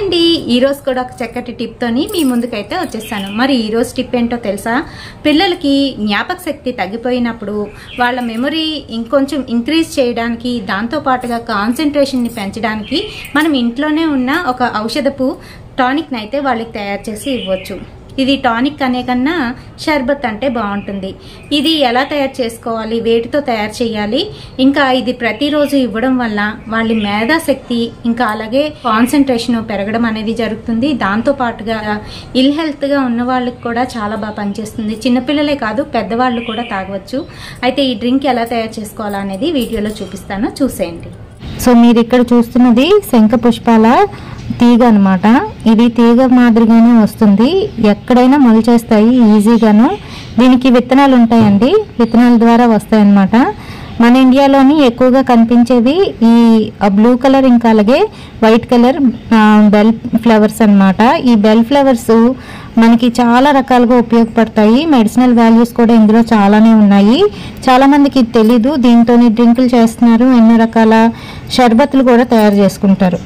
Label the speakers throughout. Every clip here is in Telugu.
Speaker 1: అండి, ఈ రోజు కూడా ఒక చక్కటి టిప్ తోని మీ ముందుకైతే వచ్చేసాను. మరి ఈ రోజు టిప్ ఏంటో తెలుసా? పిల్లలకి జ్ఞాపక శక్తి తగ్గిపోయినప్పుడు వాళ్ళ మెమరీ ఇంకొంచెం ఇంక్రీజ్ చేయడానికి, దాంతో పాటుగా కాన్సంట్రేషన్ ని పెంచడానికి మనం ఇంట్లోనే ఉన్న ఒక ఔషధపు టానిక్ ని అయితే వాళ్ళకి తయారు చేసి ఇవ్వచ్చు. ఇది టానిక్ అనే కన్నా షర్బత్ అంటే బాగుంటుంది. ఇది ఎలా తయారు చేసుకోవాలి, వేటితో తయారు చేయాలి, ఇంకా ఇది ప్రతిరోజు ఇవ్వడం వల్ల వాళ్ళ మేధాశక్తి ఇంకా అలాగే కాన్సంట్రేషన్ పెరగడం అనేది జరుగుతుంది. దాంతో పాటుగా ఇల్ హెల్త్ గా ఉన్న వాళ్ళకి కూడా చాలా బాగా పనిచేస్తుంది. చిన్నపిల్లలే కాదు, పెద్దవాళ్ళు కూడా తాగవచ్చు. అయితే ఈ డ్రింక్ ఎలా తయారు చేసుకోవాలనేది వీడియోలో చూపిస్తాను, చూసేయండి.
Speaker 2: సో మీరు ఇక్కడ చూస్తున్నది శంఖ పుష్పాల తీగ అన్నమాట. ఇది తీగ మాదిరిగానే వస్తుంది, ఎక్కడైనా మొలిచేస్తాయి ఈజీగాను. దీనికి విత్తనాలు ఉంటాయండి, విత్తనాల ద్వారా వస్తాయి అన్నమాట. మన ఇండియాలోని ఎక్కువగా కనిపించేది ఈ బ్లూ కలర్ ఇంకా అలాగే వైట్ కలర్ బెల్ ఫ్లవర్స్ అన్నమాట. ఈ బెల్ ఫ్లవర్స్ మనకి చాలా రకాలుగా ఉపయోగపడతాయి. మెడిసినల్ వాల్యూస్ కూడా ఇందులో చాలానే ఉన్నాయి. చాలా మందికి తెలీదు. దీంతో డ్రింకులు చేస్తున్నారు, ఎన్నో రకాల షర్బత్లు కూడా తయారు చేసుకుంటారు.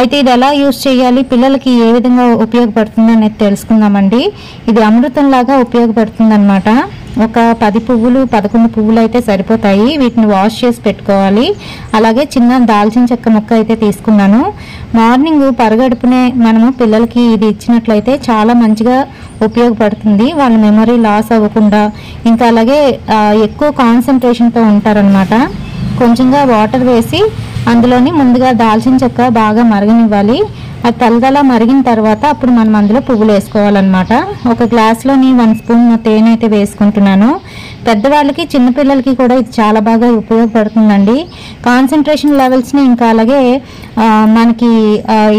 Speaker 2: అయితే ఇది ఎలా యూజ్ చేయాలి, పిల్లలకి ఏ విధంగా ఉపయోగపడుతుంది అనేది తెలుసుకుందామండి. ఇది అమృతం లాగా ఉపయోగపడుతుంది అన్నమాట. ఒక 10 పువ్వులు 11 పువ్వులు అయితే సరిపోతాయి. వీటిని వాష్ చేసి పెట్టుకోవాలి. అలాగే చిన్న దాల్చిన చెక్క ముక్క అయితే తీసుకున్నాను. మార్నింగ్ పరగడుపునే మనము పిల్లలకి ఇది ఇచ్చినట్లయితే చాలా మంచిగా ఉపయోగపడుతుంది. వాళ్ళ మెమరీ లాస్ అవ్వకుండా ఇంకా అలాగే ఎక్కువ కాన్సన్ట్రేషన్తో ఉంటారనమాట. కొంచెంగా వాటర్ వేసి అందులోని ముందుగా దాల్చిన చెక్క బాగా మరగనివ్వాలి. అది తలదలా మరిగిన తర్వాత అప్పుడు మనం అందులో పువ్వులు వేసుకోవాలన్నమాట. ఒక గ్లాస్లోని 1 స్పూన్ తేనె అయితే వేసుకుంటున్నాను. పెద్దవాళ్ళకి చిన్నపిల్లలకి కూడా ఇది చాలా బాగా ఉపయోగపడుతుందండి. కాన్సన్ట్రేషన్ లెవెల్స్ని ఇంకా అలాగే మనకి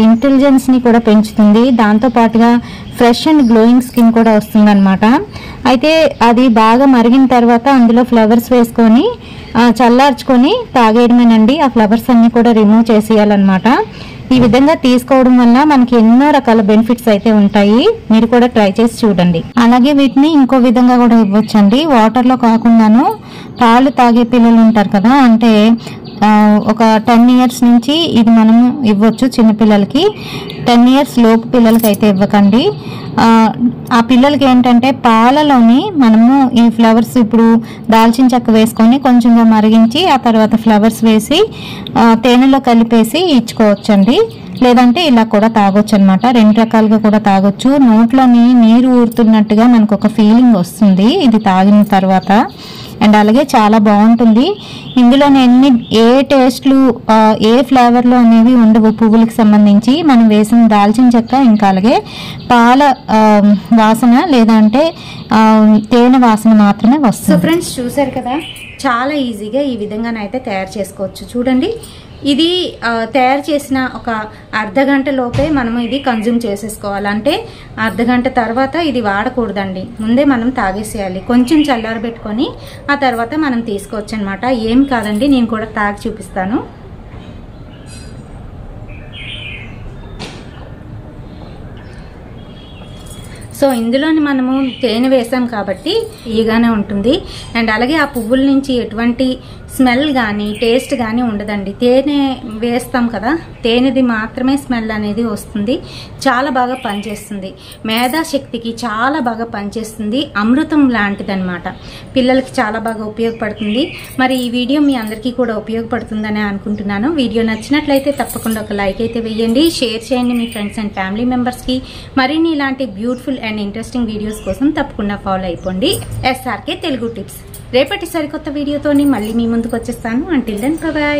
Speaker 2: ఇంటెలిజెన్స్ని కూడా పెంచుతుంది. దాంతోపాటుగా ఫ్రెష్ అండ్ గ్లోయింగ్ స్కిన్ కూడా వస్తుందన్నమాట. అయితే అది బాగా మరిగిన తర్వాత అందులో ఫ్లవర్స్ వేసుకొని చల్లార్చుకొని తాగేయడమేనండి. ఆ ఫ్లవర్స్ అన్నీ కూడా రిమూవ్ చేసేయాలన్నమాట. ఈ విధంగా తీసుకోవడం వల్ల మనకి ఎన్నో రకాల బెనిఫిట్స్ అయితే ఉంటాయి. మీరు కూడా ట్రై చేసి చూడండి. అలాగే వీటిని ఇంకో విధంగా కూడా ఇవ్వచ్చండి. వాటర్లో కాకుండాను పాలు తాగే పిల్లలు ఉంటారు కదా, అంటే ఒక 10 ఇయర్స్ నుంచి ఇది మనం ఇవ్వచ్చు చిన్నపిల్లలకి. 10 ఇయర్స్ లోపు పిల్లలకి అయితే ఇవ్వకండి. ఆ పిల్లలకి ఏంటంటే పాలలోని మనము ఈ ఫ్లవర్స్ ఇప్పుడు దాల్చిన చెక్క వేసుకొని కొంచెంగా మరిగించి ఆ తర్వాత ఫ్లవర్స్ వేసి తేనెలో కలిపేసి ఇచ్చుకోవచ్చండి. లేదంటే ఇలా కూడా తాగొచ్చు అనమాట. 2 రకాలుగా కూడా తాగొచ్చు. నోట్లోని నీరు ఊరుతున్నట్టుగా మనకు ఒక ఫీలింగ్ వస్తుంది ఇది తాగిన తర్వాత. అండ్ అలాగే చాలా బాగుంటుంది. ఇందులో ఏ టేస్ట్లు ఏ ఫ్లేవర్లు అనేవి ఉండవు. పువ్వులకు సంబంధించి మనం వేసిన దాల్చిన చెక్క ఇంకా అలాగే పాల వాసన లేదంటే తేనె వాసన మాత్రమే వస్తుంది.
Speaker 1: సో ఫ్రెండ్స్ చూసారు కదా, చాలా ఈజీగా ఈ విధంగానైతే తయారు చేసుకోవచ్చు. చూడండి, ఇది తయారు చేసిన ఒక అర్ధగంట లోపే మనం ఇది కన్జ్యూమ్ చేసేసుకోవాలి. అంటే అర్ధగంట తర్వాత ఇది వాడకూడదండి, ముందే మనం తాగేసేయాలి. కొంచెం చల్లారబెట్టుకొని ఆ తర్వాత మనం తీసుకోవచ్చు అనమాట. ఏం కాదండి, నేను కూడా తాగి చూపిస్తాను. సో ఇందులోని మనము తేనె వేసాం కాబట్టి ఈగానే ఉంటుంది. అండ్ అలాగే ఆ పువ్వుల నుంచి ఎటువంటి స్మెల్ కానీ టేస్ట్ కానీ ఉండదండి. తేనె వేస్తాం కదా, తేనెది మాత్రమే స్మెల్ అనేది వస్తుంది. చాలా బాగా పనిచేస్తుంది. మేధాశక్తికి చాలా బాగా పనిచేస్తుంది. అమృతం లాంటిదన్నమాట. పిల్లలకి చాలా బాగా ఉపయోగపడుతుంది. మరి ఈ వీడియో మీ అందరికీ కూడా ఉపయోగపడుతుందని అనుకుంటున్నాను. వీడియో నచ్చినట్లయితే తప్పకుండా ఒక లైక్ అయితే వేయండి, షేర్ చేయండి మీ ఫ్రెండ్స్ అండ్ ఫ్యామిలీ మెంబర్స్కి. మరిన్ని ఇలాంటి బ్యూటిఫుల్ అండ్ ఇంట్రెస్టింగ్ వీడియోస్ కోసం తప్పకుండా ఫాలో అయిపోండి SRK తెలుగు టిప్స్. రేపటి సరికొత్త వీడియోతోని మళ్ళీ మీ ముందుకు వచ్చేస్తాను. Until then by.